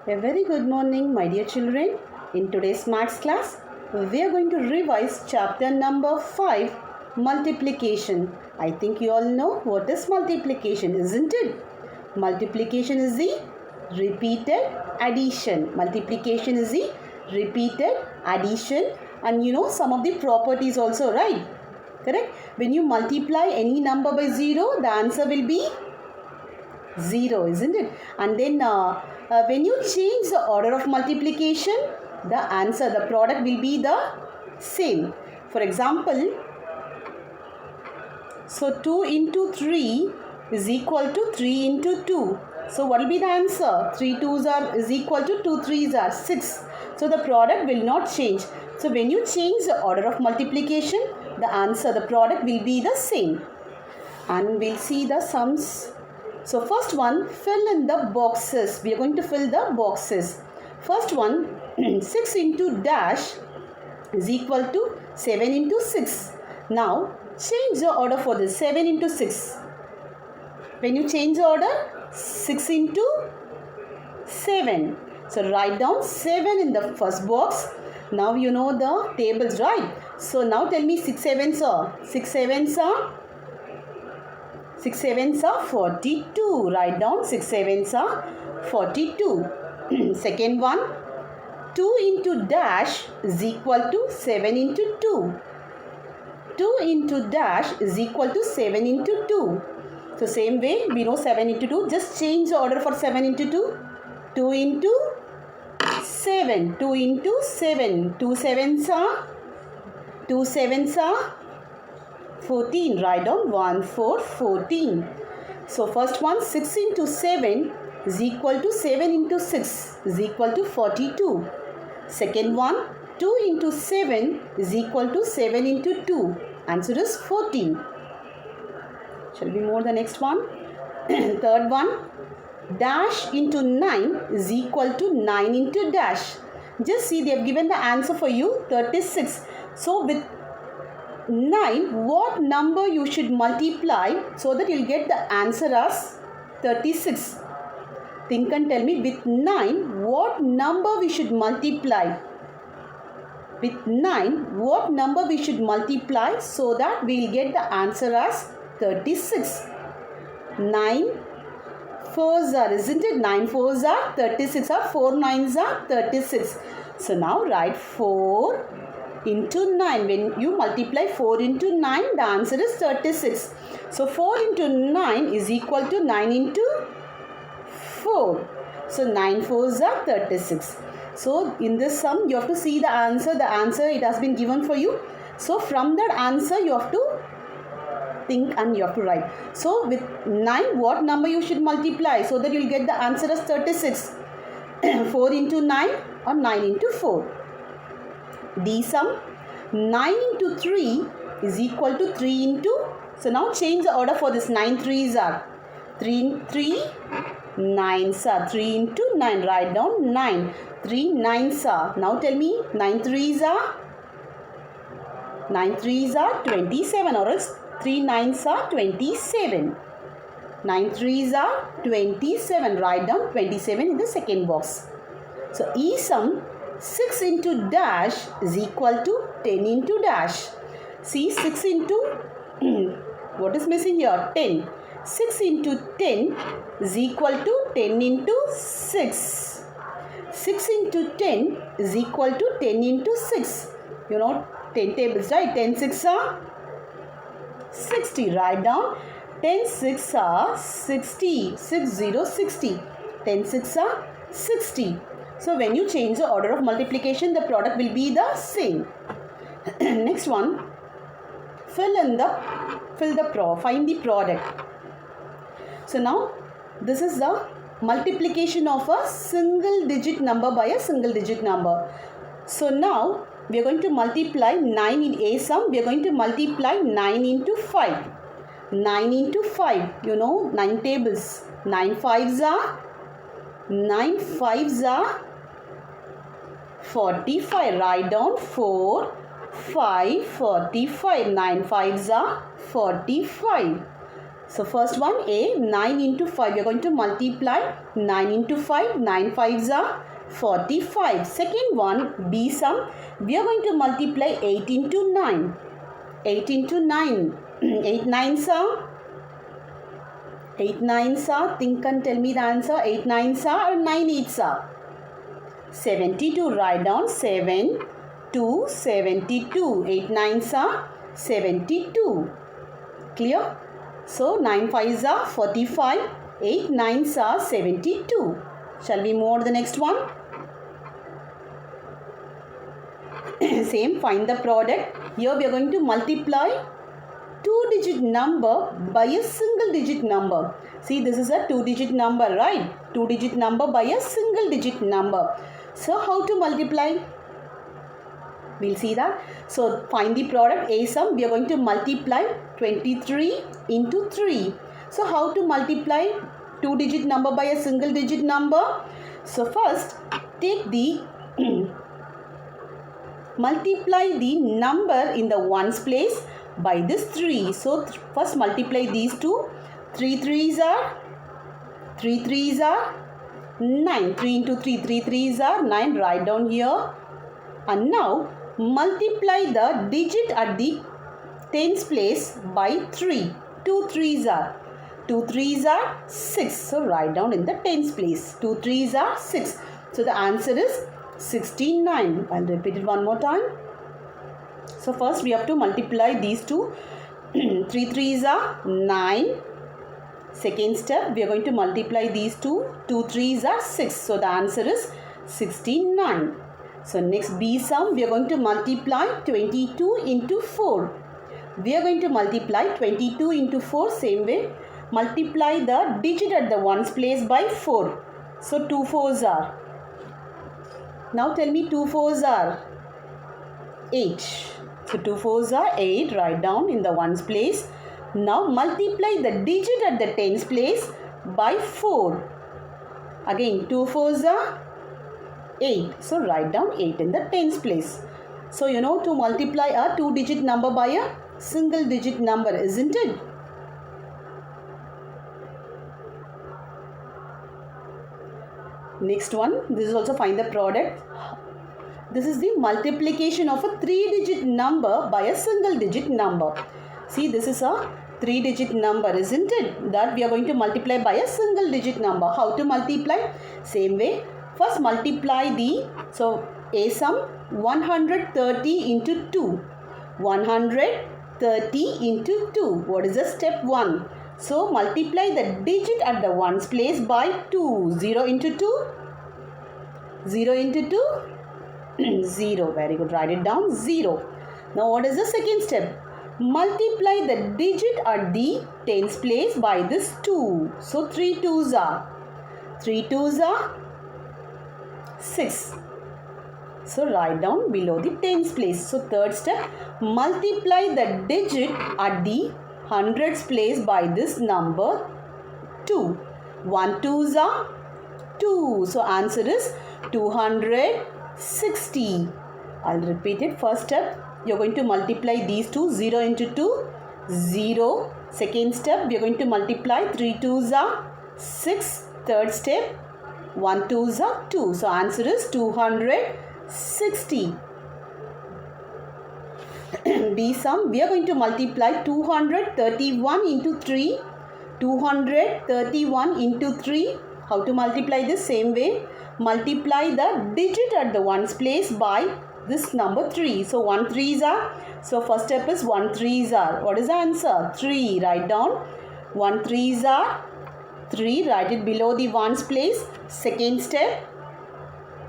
A very good morning, my dear children. In today's maths class, we are going to revise chapter number 5, multiplication. I think you all know what is multiplication, isn't it? Multiplication is the repeated addition. Multiplication is the repeated addition, and you know some of the properties also, right? Correct? When you multiply any number by 0, the answer will be 0, isn't it? And then when you change the order of multiplication, the answer, the product will be the same. For example, so 2 into 3 is equal to 3 into 2. So what will be the answer? 3 2s is equal to 2 3s are 6. So the product will not change. So when you change the order of multiplication, the answer, the product will be the same. And we'll see the sums. So first one, fill in the boxes. We are going to fill the boxes. First one, 6 into dash is equal to 7 into 6. Now, change the order for this. 7 into 6. When you change the order, 6 into 7. So, write down 7 in the first box. Now, you know the tables, right? So, now tell me 6 7s are. 6 7s are 6 7s are 42. Write down 6 7s are 42. Second one, 2 into dash is equal to 7 into 2. 2 into dash is equal to 7 into 2. So same way, we know 7 into 2. Just change the order for 7 into 2. 2 into 7. 2 into 7. 2 7s are 2 7s are 14. Write down 1 4 14. So first one, 6 into 7 is equal to 7 into 6 is equal to 42. Second one, 2 into 7 is equal to 7 into 2. Answer is 14. Shall we move the next one? Third one, dash into 9 is equal to 9 into dash. Just see, they have given the answer for you, 36. So with 9, what number you should multiply so that you'll get the answer as 36? Think and tell me, with 9, what number we should multiply? With 9, what number we should multiply so that we'll get the answer as 36? 9 4s are, isn't it? 9 4s are 36, or 4 9s are 36. So now write 4 into 9. When you multiply 4 into 9, the answer is 36. So 4 into 9 is equal to 9 into 4. So 9 4s are 36. So in this sum, you have to see the answer. The answer, it has been given for you. So from that answer, you have to think and you have to write. So with 9, what number you should multiply so that you will get the answer as 36? 4 into 9 or 9 into 4. D sum, 9 into 3 is equal to 3 into. So now change the order for this. 9 3s are 3 3 9s are 3 into 9. Write down 9. 3 9s are. Now tell me, 9 3s are 27, or else 3 9s are 27. 9 3s are 27. Write down 27 in the second box. So E sum, 6 into dash is equal to 10 into dash. See, 6 into what is missing here? 10. 6 into 10 is equal to 10 into 6. 6 into 10 is equal to 10 into 6. You know 10 tables, right? 10 6 are 60. Write down 10 6 are 60. 6 0 60. 10 6 are 60. So when you change the order of multiplication, the product will be the same. Next one, find the product. So now this is the multiplication of a single digit number by a single digit number. So now we are going to multiply 9 in A sum. We are going to multiply 9 into 5. 9 into 5. You know 9 tables. 9 5s are 45. Write down 4 5 45. 9 5s are 45. So first one A, 9 into 5. We are going to multiply 9 into 5. 9 5s are 45. Second one B sum. We are going to multiply 8 into 9. 8 into 9. 8 9s are 8 9s are. Think and tell me the answer. 8 9s are or 9 8s are. 72. Write down 7 2 72. 8 9s are 72. Clear? So 9 5s are 45. 8 9s are 72. Shall we move on to the next one? Same, find the product. Here we are going to multiply 2-digit number by a single digit number. See, this is a 2-digit number, right? 2-digit number by a single digit number. So how to multiply? We'll see that. So find the product A sum. We are going to multiply 23 into 3. So how to multiply 2-digit number by a single digit number? So first take the multiply the number in the ones place by this 3. So first multiply these two. 3 3s are 9. 3 into 3, 3 3s are 9. Write down here. And now multiply the digit at the tens place by 3. 2 3s are 6. So write down in the tens place. 2 3s are 6. So the answer is 69. I'll repeat it one more time. So first we have to multiply these two. 3 3s are 9. Second step, we are going to multiply these two. 2 3s are 6. So the answer is 69. So next B sum, we are going to multiply 22 into 4. We are going to multiply 22 into 4 same way. Multiply the digit at the ones place by 4. So 2 4s are. Now tell me 2 4s are 8. So 2 4s are 8. Write down in the ones place. Now multiply the digit at the tens place by 4. Again 2 4s are 8. So write down 8 in the tens place. So you know to multiply a 2-digit number by a single digit number, isn't it? Next one, this is also find the product. This is the multiplication of a 3-digit number by a single digit number. See, this is a 3-digit number, isn't it? That we are going to multiply by a single digit number. How to multiply? Same way. First multiply the, so A sum 130 into 2. 130 into 2. What is the step 1? So multiply the digit at the ones place by 2. 0 into 2. 0 into 2. 0. Very good. Write it down. 0. Now what is the second step? Multiply the digit at the tens place by this 2. So 3 2s are. 3 2s are 6. So write down below the tens place. So third step, multiply the digit at the hundreds place by this number 2. 1 2s are 2. So answer is 260. I'll repeat it. First step, you're going to multiply these two. 0 into 2, 0. Second step, we are going to multiply 3 2s are 6. Third step, 1 2s are 2. So answer is 260. B sum, we are going to multiply 231 into 3. 231 into 3. How to multiply this? Same way. Multiply the digit at the ones place by this number 3. So 1 3s are. So first step is 1 3s are. What is the answer? 3. Write down. 1 3s are 3. Write it below the ones place. Second step,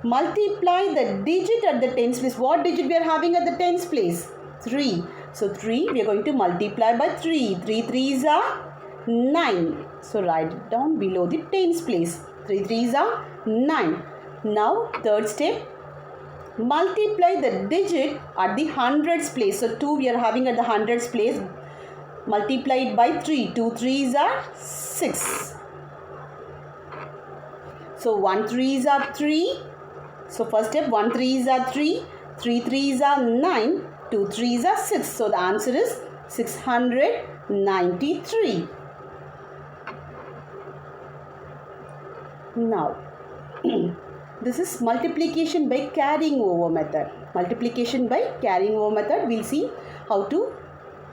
multiply the digit at the tens place. What digit we are having at the tens place? 3. So 3 we are going to multiply by 3. 3 3s are 9. So write it down below the tens place. 3 3s are 9. Now third step, multiply the digit at the hundreds place. So 2 we are having at the hundreds place. Multiply it by 3. 2 3s are 6. So 1 3s are 3. So first step, 1 3s are 3. 3 3s are 9. 2 3s are 6. So the answer is 693. Now this is multiplication by carrying over method. Multiplication by carrying over method. We'll see how to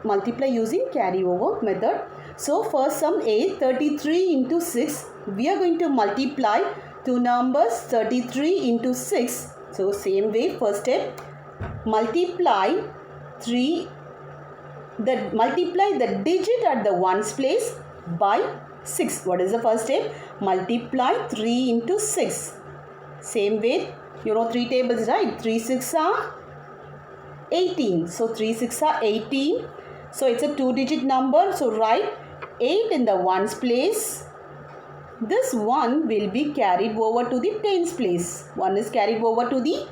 multiply using carry over method. So first sum A, 33 into 6. We are going to multiply two numbers 33 into 6. So same way, first step, multiply the digit at the ones place by 6. What is the first step? Multiply 3 into 6. Same way, you know 3 tables, right? 3 6 are 18. So 3 6 are 18. So it's a 2-digit number. So write 8 in the ones place. This 1 will be carried over to the tens place. 1 is carried over to the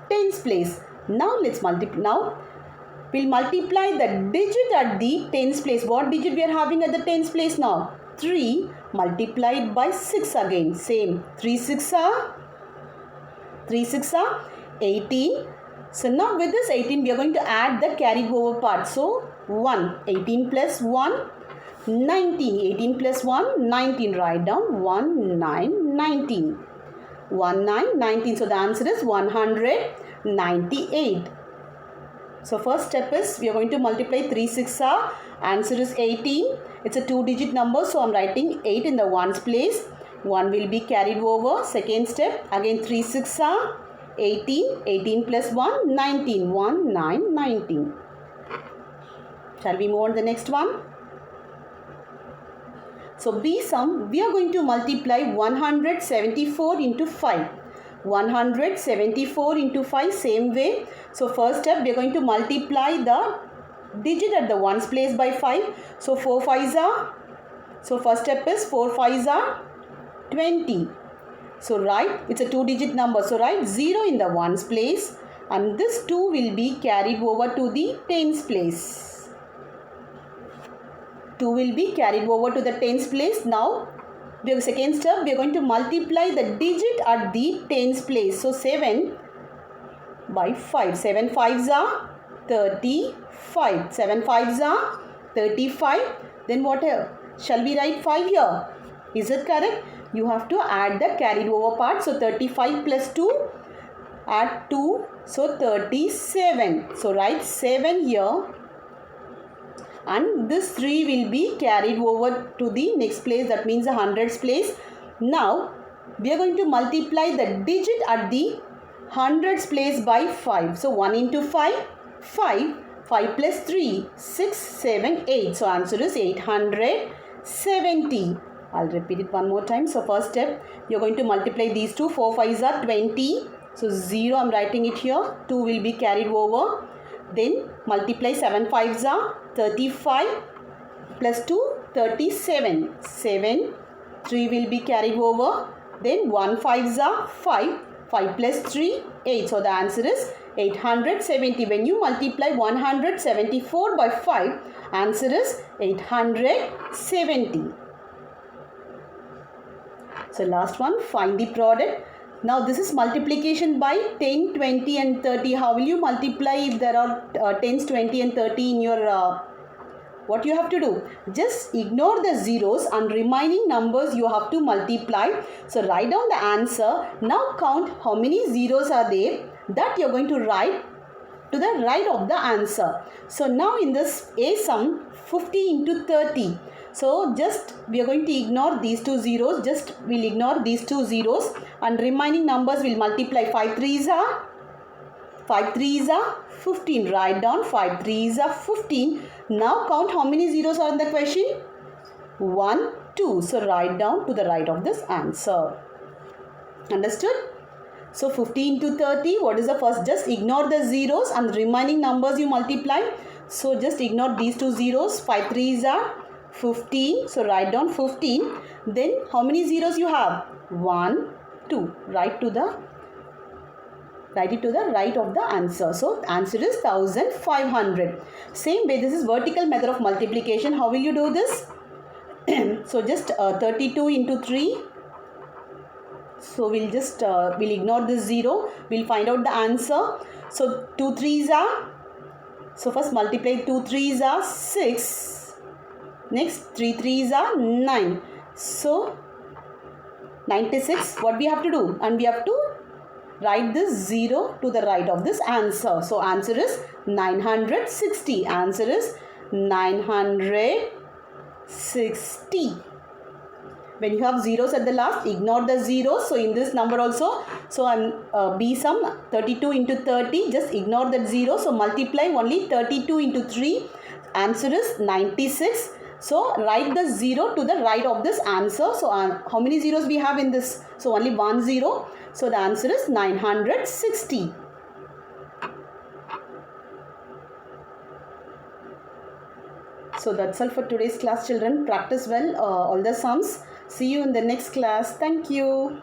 tens place. Now let's multiply. Now we'll multiply the digit at the tens place. What digit we are having at the tens place now? 3 multiplied by 6 again. Same. 3 6 are 18. So now with this 18 we are going to add the carried over part. So 1. 18 plus 1. 19. 18 plus 1. 19. Write down 1 9 19. 1 9 19. So the answer is 198. So first step is we are going to multiply 3 6 are. Answer is 18. It's a 2-digit number. So I'm writing 8 in the ones place. 1 will be carried over. Second step, again 3 6 are 18. 18 plus 1, 19. 1 9 19. Shall we move on to the next one? So B sum, we are going to multiply 174 into 5. 174 into 5, same way. So first step, we are going to multiply the digit at the ones place by 5. So 4 5s are. So first step is 4 5s are 20. So write, it's a 2-digit number. So write 0 in the ones place. And this 2 will be carried over to the tens place. 2 will be carried over to the tens place. Now, second step, we are going to multiply the digit at the tens place. So, 7 by 5. 7 5s are 35. 7 5s are 35. Then what shall we write 5 here? Is it correct? You have to add the carried over part. So, 35 plus 2, add 2. So, 37. So, write 7 here. And this 3 will be carried over to the next place, that means the hundreds place. Now we are going to multiply the digit at the hundreds place by 5. So 1 into 5, 5. 5 plus 3, 6, 7, 8. So answer is 870. I'll repeat it one more time. So first step, you're going to multiply these two. 4 5s are 20. So 0, I'm writing it here. 2 will be carried over. Then multiply 7 5s are 35 plus 2, 37. 7, 3 will be carried over. Then 1 5s are 5. 5 plus 3, 8. So the answer is 870. When you multiply 174 by 5, answer is 870. So last one, find the product. Now this is multiplication by 10, 20 and 30. How will you multiply if there are 10s, 20 and 30 in your... what you have to do? Just ignore the zeros and remaining numbers you have to multiply. So write down the answer. Now count how many zeros are there that you are going to write to the right of the answer. So now in this A sum, 50 into 30. So just we are going to ignore these two zeros. Just we'll ignore these two zeros and remaining numbers will multiply. 5 3s are 15. Write down 5 3s are 15. Now count how many zeros are in the question. 1, 2. So write down to the right of this answer. Understood? So 50 into 30. What is the first? Just ignore the zeros and remaining numbers you multiply. So just ignore these two zeros. 5 3s are 15. So write down 15. Then how many zeros you have? 1, 2. Write it to the right of the answer. So answer is 1500. Same way, this is vertical method of multiplication. How will you do this? So just 32 into 3. So we'll just we'll ignore this 0. We'll find out the answer. So 2 3s are. So first multiply 2 3s are 6. Next 3 3s are 9. So 96, what we have to do? And we have to write this 0 to the right of this answer. So answer is 960. Answer is 960. When you have zeros at the last, ignore the zeros. So in this number also, so B sum 32 into 30, just ignore that 0. So multiply only 32 into 3. Answer is 96. So write the 0 to the right of this answer. So how many zeros we have in this? So only 1 0. So the answer is 960. So that's all for today's class, children. Practice well all the sums. See you in the next class. Thank you.